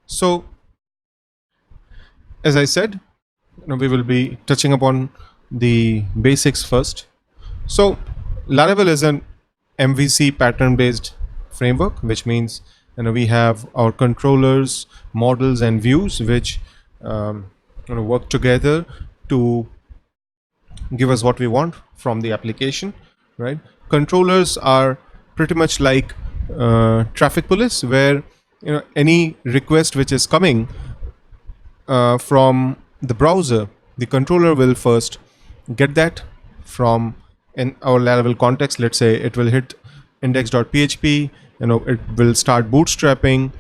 So, as I said, we will be touching upon the basics first. So, Laravel is an MVC pattern based framework, which means we have our controllers, models, and views which work together to give us what we want from the application, right? Controllers are pretty much like traffic police, where any request which is coming from the browser, the controller will first get that from in our Laravel context. Let's say it will hit index.php, it will start bootstrapping,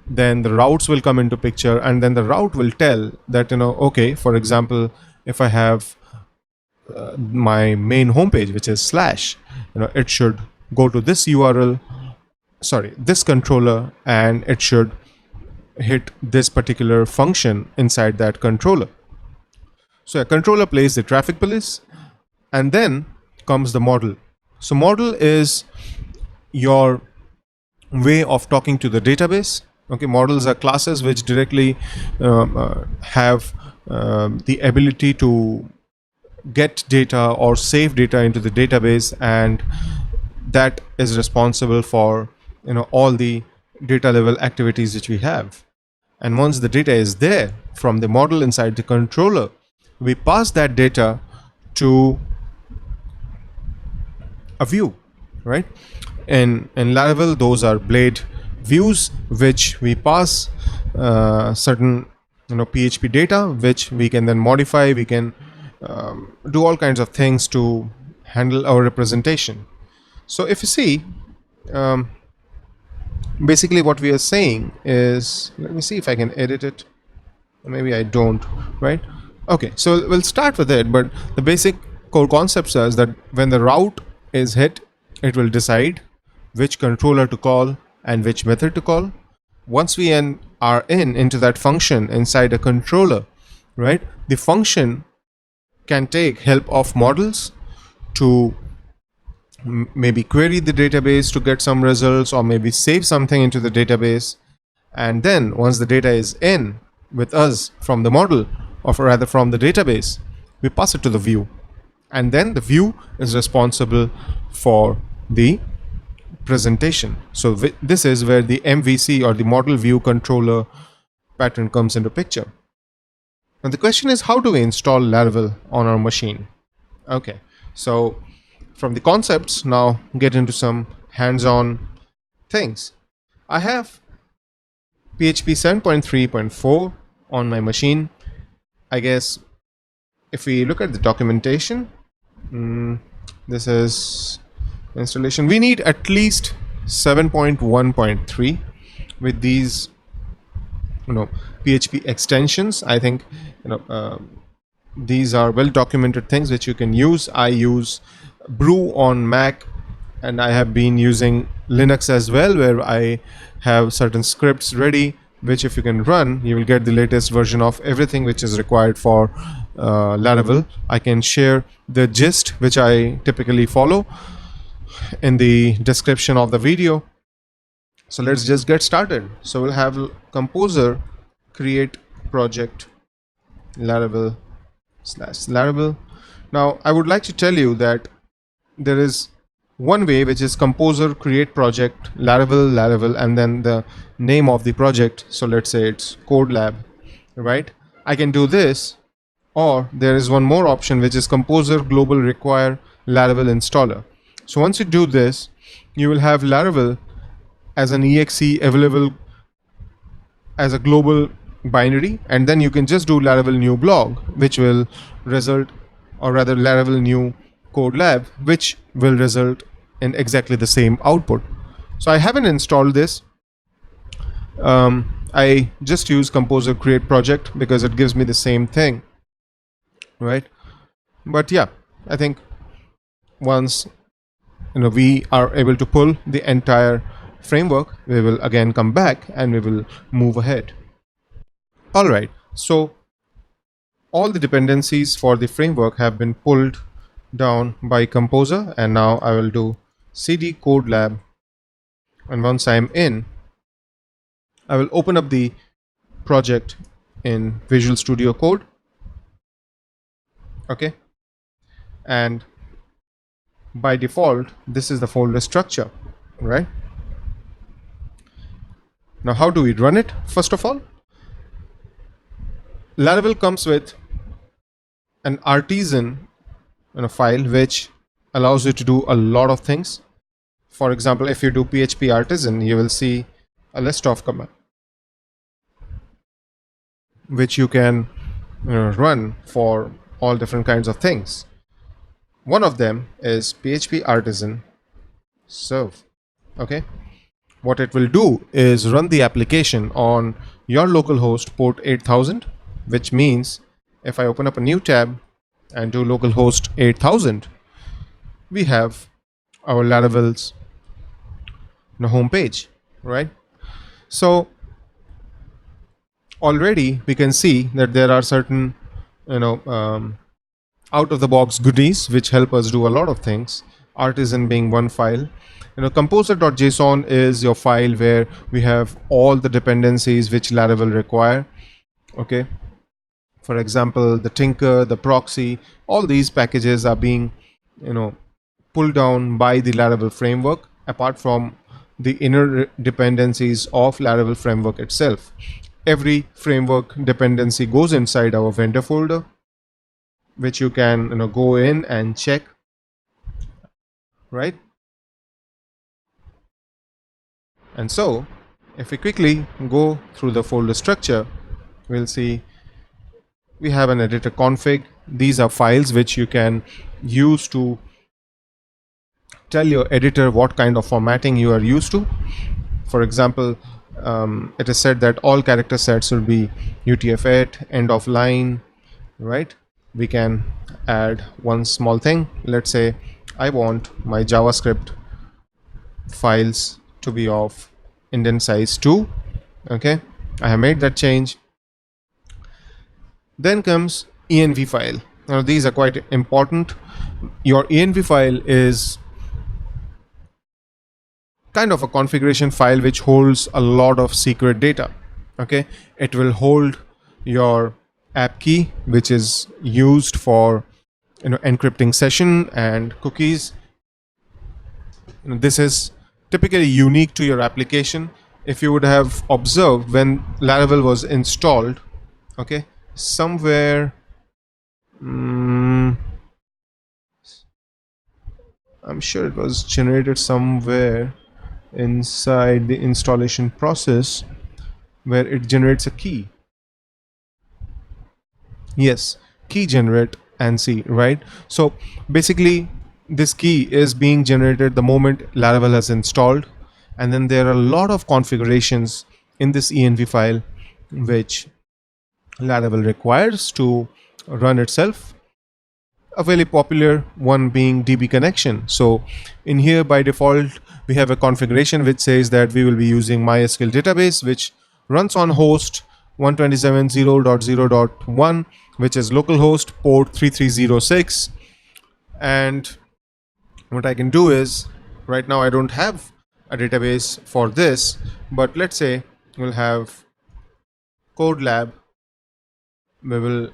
then the routes will come into picture, and then the route will tell that okay, for example, if I have my main homepage which is slash, it should go to this URL, sorry, this controller, and it should hit this particular function inside that controller. So a controller plays the traffic police, and then comes the model. So model is your way of talking to the database. Okay, models are classes which directly have the ability to get data or save data into the database, and that is responsible for all the data level activities which we have. And once the data is there from the model inside the controller, we pass that data to a view, right? In Laravel, those are blade views which we pass certain PHP data, which we can then modify. We can do all kinds of things to handle our representation. So if you see, basically what we are saying is, let me see if I can edit it. Maybe I don't, right? Okay, so we'll start with it, but the basic core concept says that when the route is hit, it will decide which controller to call and which method to call. Once we are into that function inside a controller, right, the function can take help of models to maybe query the database to get some results, or maybe save something into the database. And then once the data is in with us from the model, or rather from the database, we pass it to the view, and then the view is responsible for the presentation. So this is where the MVC, or the model view controller pattern, comes into picture. Now the question is, how do we install Laravel on our machine? Okay, so from the concepts, now get into some hands-on things. I have PHP 7.3.4 on my machine. I guess if we look at the documentation, this is installation. We need at least 7.1.3 with these PHP extensions. I think these are well documented things which you can use. I use Brew on Mac, and I have been using Linux as well, where I have certain scripts ready, which if you can run, you will get the latest version of everything which is required for Laravel. I can share the gist which I typically follow in the description of the video. So let's just get started. So we'll have composer create project Laravel /Laravel. Now I would like to tell you that there is one way, which is composer create project Laravel, and then the name of the project. So let's say it's Code Lab, right? I can do this, or there is one more option, which is composer global require Laravel installer. So once you do this, you will have Laravel as an exe available as a global binary, and then you can just do Laravel new blog, which will result, or rather Laravel new Code Lab, which will result in exactly the same output. So I haven't installed this. I just use composer create project because it gives me the same thing, right? But yeah, I think once we are able to pull the entire framework, we will again come back and we will move ahead. All right, so all the dependencies for the framework have been pulled down by composer, and now I will do cd code lab, and once I'm in, I will open up the project in Visual Studio Code. Okay, and by default this is the folder structure, right? Now how do we run it? First of all, Laravel comes with an artisan file which allows you to do a lot of things. For example, if you do PHP artisan, you will see a list of commands which you can run for all different kinds of things. One of them is PHP artisan serve. Okay, what it will do is run the application on your localhost port 8000, which means if I open up a new tab and do localhost 8000, we have our Laravel's home page, right? So already we can see that there are certain out of the box goodies which help us do a lot of things, artisan being one file. Composer.json is your file where we have all the dependencies which Laravel require. Okay, for example, the Tinker, the proxy, all these packages are being pulled down by the Laravel framework, apart from the inner dependencies of Laravel framework itself. Every framework dependency goes inside our vendor folder, which you can go in and check, right? And so if we quickly go through the folder structure, we'll see we have an editor config. These are files which you can use to tell your editor what kind of formatting you are used to. For example, it is said that all character sets will be UTF-8, end of line, right? We can add one small thing. Let's say I want my JavaScript files to be of indent size 2. Okay, I have made that change. Then comes env file. Now these are quite important. Your env file is kind of a configuration file which holds a lot of secret data. Okay, it will hold your app key, which is used for encrypting session and cookies. This is typically unique to your application. If you would have observed, when Laravel was installed, okay, somewhere I'm sure it was generated somewhere inside the installation process where it generates a key. Yes, key generate ANSI, right? So basically this key is being generated the moment Laravel has installed, and then there are a lot of configurations in this env file which Laravel requires to run itself. A very popular one being DB connection. So in here by default we have a configuration which says that we will be using MySQL database, which runs on host 127.0.0.1, which is localhost port 3306. And what I can do is, right now I don't have a database for this, but let's say we'll have code lab. We will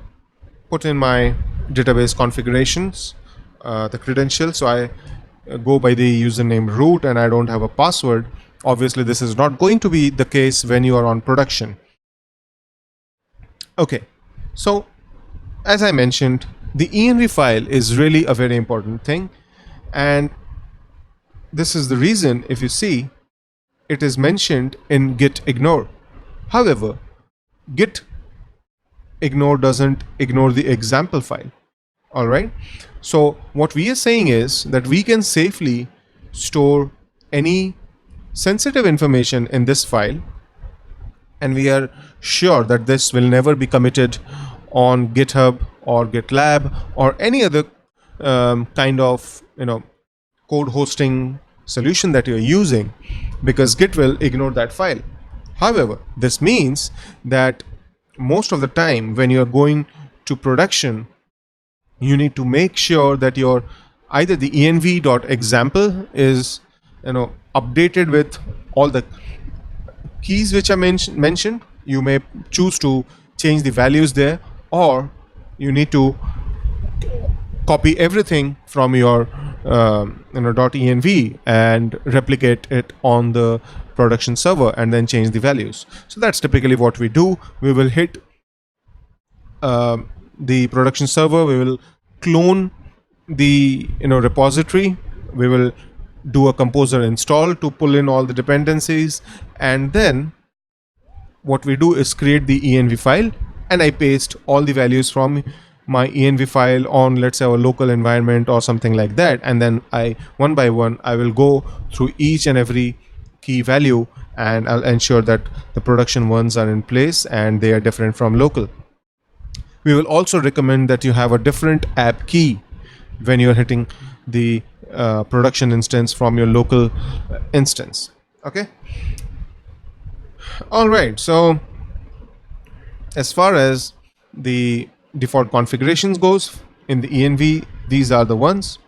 put in my database configurations, the credentials. So I go by the username root and I don't have a password. Obviously this is not going to be the case when you are on production. Okay, so as I mentioned, the env file is really a very important thing, and this is the reason, if you see, it is mentioned in git ignore. However, git ignore doesn't ignore the example file. All right, so what we are saying is that we can safely store any sensitive information in this file, and we are sure that this will never be committed on GitHub or GitLab or any other kind of code hosting solution that you're using, because Git will ignore that file. However, this means that most of the time when you're going to production, you need to make sure that your either the env.example is updated with all the keys which are mentioned, you may choose to change the values there, or you need to copy everything from your .env and replicate it on the production server and then change the values. So that's typically what we do. We will hit the production server, we will clone the repository, we will do a composer install to pull in all the dependencies, and then what we do is create the env file, and I paste all the values from my env file on, let's say, our local environment or something like that, and then I one by one I will go through each and every key value, and I'll ensure that the production ones are in place and they are different from local. We will also recommend that you have a different app key when you're hitting the production instance from your local instance. Okay. All right. So as far as the default configurations goes in the env, these are the ones.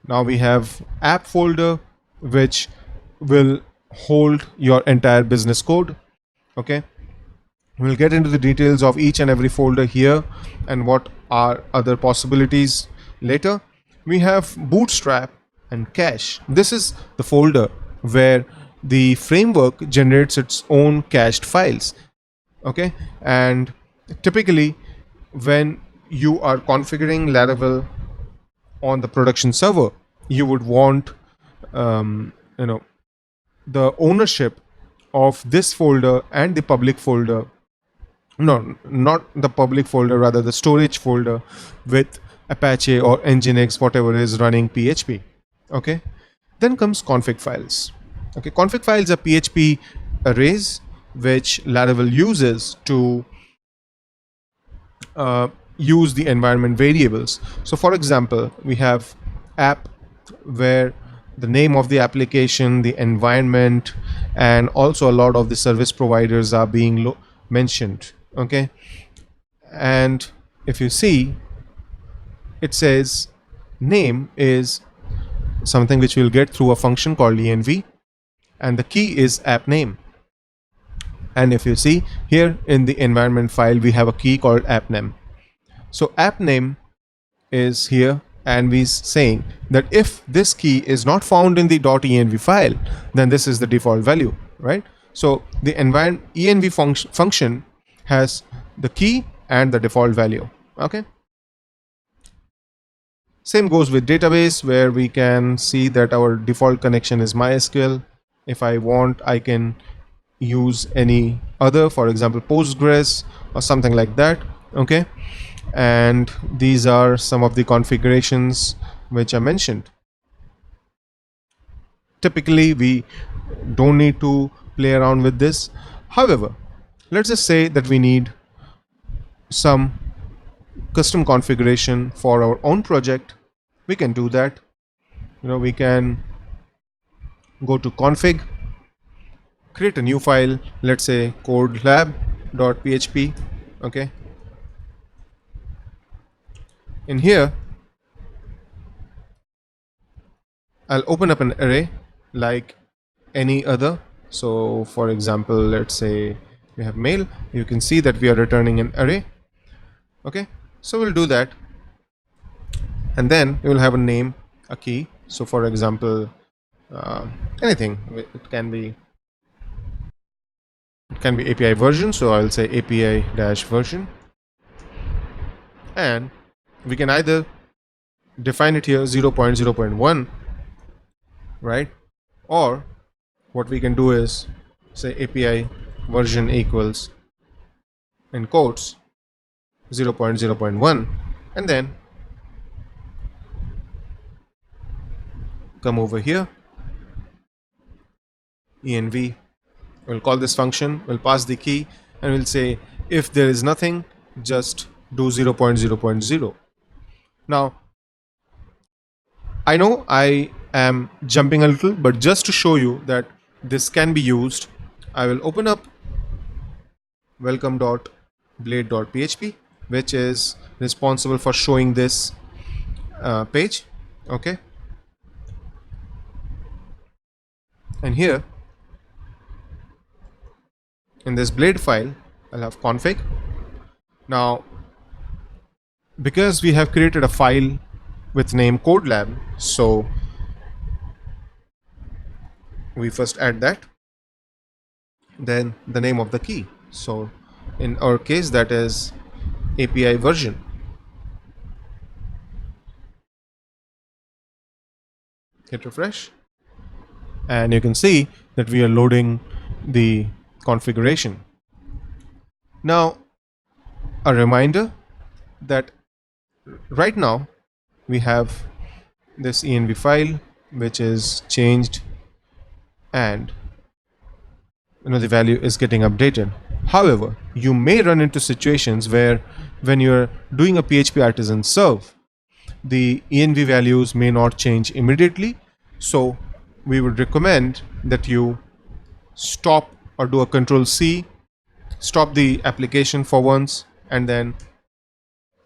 Now we have app folder, which will hold your entire business code. Okay. We'll get into the details of each and every folder here and what are other possibilities later. We have Bootstrap and Cache. This is the folder where the framework generates its own cached files. Okay, and typically when you are configuring Laravel on the production server, you would want the ownership of this folder and the public folder, no, not the public folder, rather the storage folder with Apache or Nginx, whatever is running PHP. Okay, then comes config files. Okay, config files are PHP arrays which Laravel uses to use the environment variables. So for example, we have app, where the name of the application, the environment, and also a lot of the service providers are being mentioned. Okay, and if you see, it says name is something which we'll get through a function called env, and the key is app name. And if you see here in the environment file, we have a key called app name. So app name is here, and we're saying that if this key is not found in the .env file, then this is the default value, right? So the env function has the key and the default value. Okay. Same goes with database, where we can see that our default connection is MySQL. If I want, I can use any other, for example, Postgres or something like that. Okay. And these are some of the configurations which I mentioned. Typically, we don't need to play around with this. However, let's just say that we need some custom configuration for our own project. We can do that. We can go to config, create a new file, let's say codelab.php. Okay. In here, I'll open up an array like any other. So for example, let's say we have mail. You can see that we are returning an array. Okay, so we'll do that, and then we will have a name, a key. So for example, anything, it can be API version, so I'll say API-version, and we can either define it here 0.0.1, right? Or what we can do is say API version equals, in quotes, 0.0.1, and then come over here, env, we'll call this function, we'll pass the key, and we'll say if there is nothing, just do 0.0.0. Now, I know I am jumping a little, but just to show you that this can be used, I will open up welcome.blade.php, which is responsible for showing this page. Okay, and here in this blade file, I'll have config. Now, because we have created a file with name CodeLab, so we first add that, then the name of the key. So in our case, that is API version. Hit refresh, and you can see that we are loading the configuration. Now, a reminder that right now we have this env file which is changed, and the value is getting updated. However, you may run into situations where when you're doing a PHP artisan serve, the env values may not change immediately. So we would recommend that you stop or do a control C, stop the application for once, and then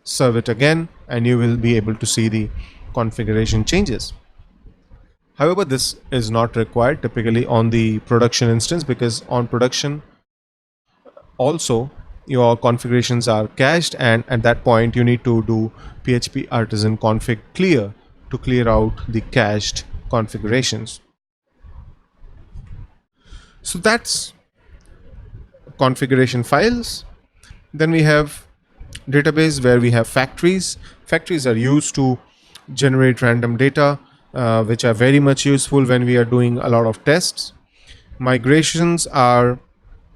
serve it again, and you will be able to see the configuration changes. However, this is not required typically on the production instance, because on production also your configurations are cached, and at that point you need to do PHP artisan config clear to clear out the cached configurations. So that's configuration files. Then we have database, where we have factories. Factories are used to generate random data, which are very much useful when we are doing a lot of tests. Migrations are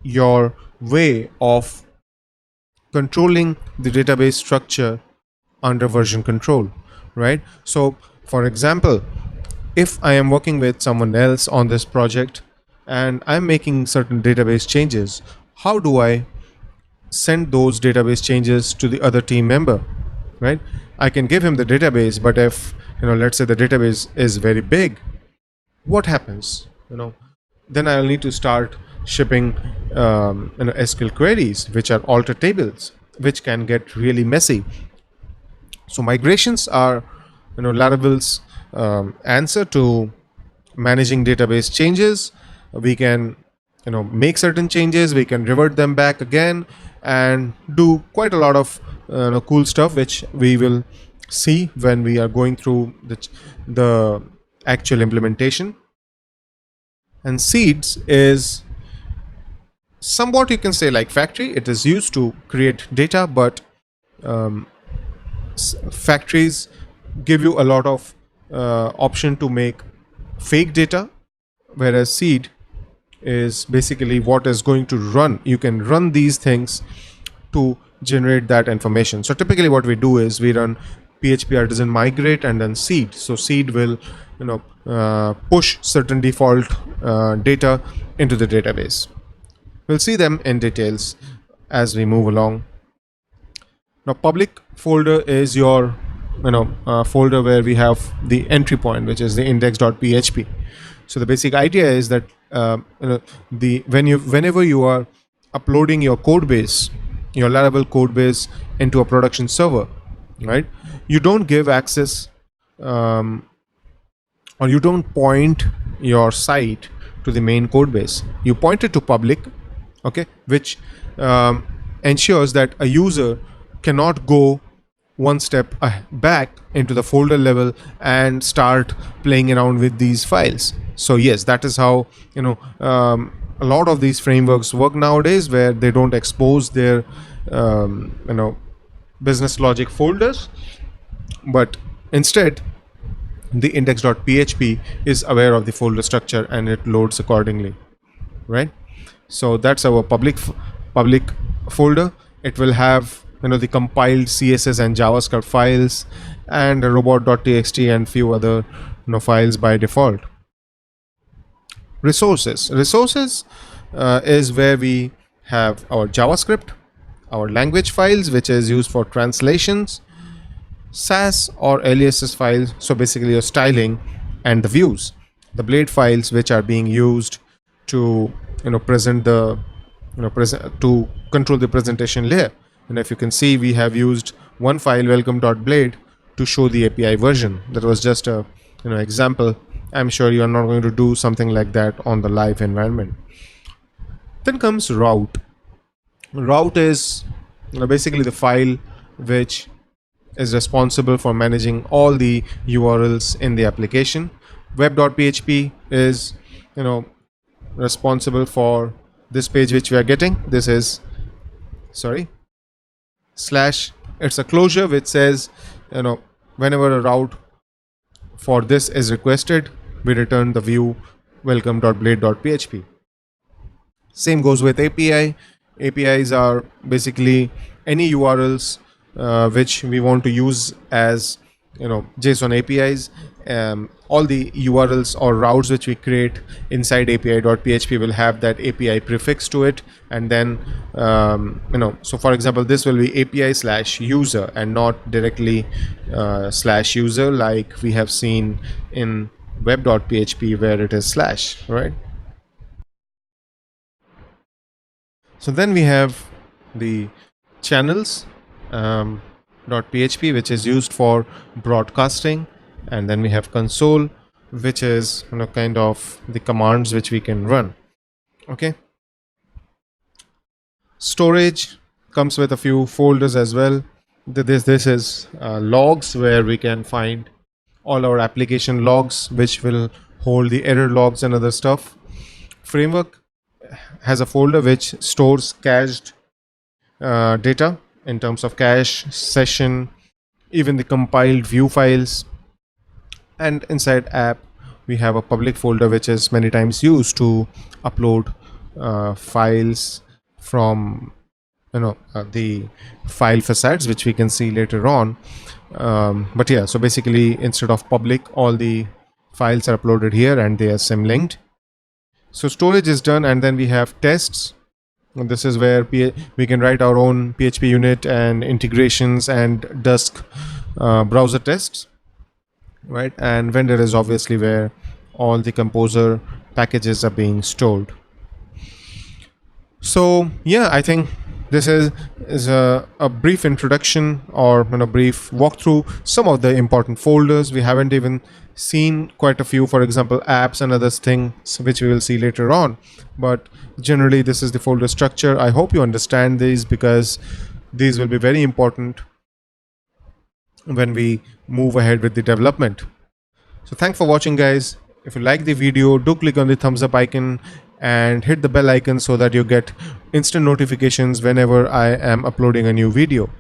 your way of controlling the database structure under version control, right? So for example, if I am working with someone else on this project and I'm making certain database changes, how do I send those database changes to the other team member, right? I can give him the database, but if let's say the database is very big, what happens? Then I'll need to start shipping SQL queries, which are alter tables, which can get really messy. So migrations are Laravel's answer to managing database changes. We can make certain changes, we can revert them back again, and do quite a lot of cool stuff, which we will see when we are going through the actual implementation. And seeds is somewhat, you can say, like factory. It is used to create data, but factories give you a lot of option to make fake data, whereas seed is basically what is going to run. You can run these things to generate that information. So typically what we do is we run PHP artisan migrate and then seed. So seed will push certain default data into the database. We'll see them in details as we move along. Now public folder is your folder where we have the entry point, which is the index.php. So the basic idea is that whenever you are uploading your code base, your Laravel code base into a production server, right, you don't give access or you don't point your site to the main code base. You point it to public, okay, which ensures that a user cannot go one step back into the folder level and start playing around with these files. So yes, that is how a lot of these frameworks work nowadays, where they don't expose their business logic folders, but instead the index.php is aware of the folder structure and it loads accordingly, right? So that's our public folder. It will have the compiled CSS and JavaScript files and a robot.txt and few other files by default. Resources is where we have our JavaScript, our language files, which is used for translations, Sass or aliases files, so basically your styling, and the views, the blade files, which are being used to present the to control the presentation layer. And if you can see, we have used one file, welcome.blade, to show the API version. That was just a example. I'm sure you are not going to do something like that on the live environment. Then comes route. Route is basically the file which is responsible for managing all the URLs in the application. Web.php is, you know, responsible for this page which we are getting. This is, sorry, slash, it's a closure which says, whenever a route for this is requested, we return the view welcome.blade.php. Same goes with API. APIs are basically any URLs which we want to use as JSON APIs. All the URLs or routes which we create inside API.php will have that API prefix to it, and then so for example, this will be API/user and not directly /user like we have seen in web.php where it is / right. So then we have the channels .php, which is used for broadcasting, and then we have console, which is kind of the commands which we can run. Okay. Storage comes with a few folders as well. This is logs, where we can find all our application logs, which will hold the error logs and other stuff. Framework has a folder which stores cached data in terms of cache, session, even the compiled view files. And inside app, we have a public folder which is many times used to upload files from the file facades, which we can see later on. But yeah, so basically instead of public, all the files are uploaded here and they are symlinked. So storage is done, and then we have tests. And this is where we can write our own PHP unit and integrations and Dusk browser tests, right? And vendor is obviously where all the composer packages are being stored. So yeah, I think this is a brief introduction, or brief walkthrough some of the important folders. We haven't even seen quite a few, for example apps and other things which we will see later on, but generally this is the folder structure. I hope you understand these, because these will be very important when we move ahead with the development. So thanks for watching, guys. If you like the video, do click on the thumbs up icon and hit the bell icon so that you get instant notifications whenever I am uploading a new video.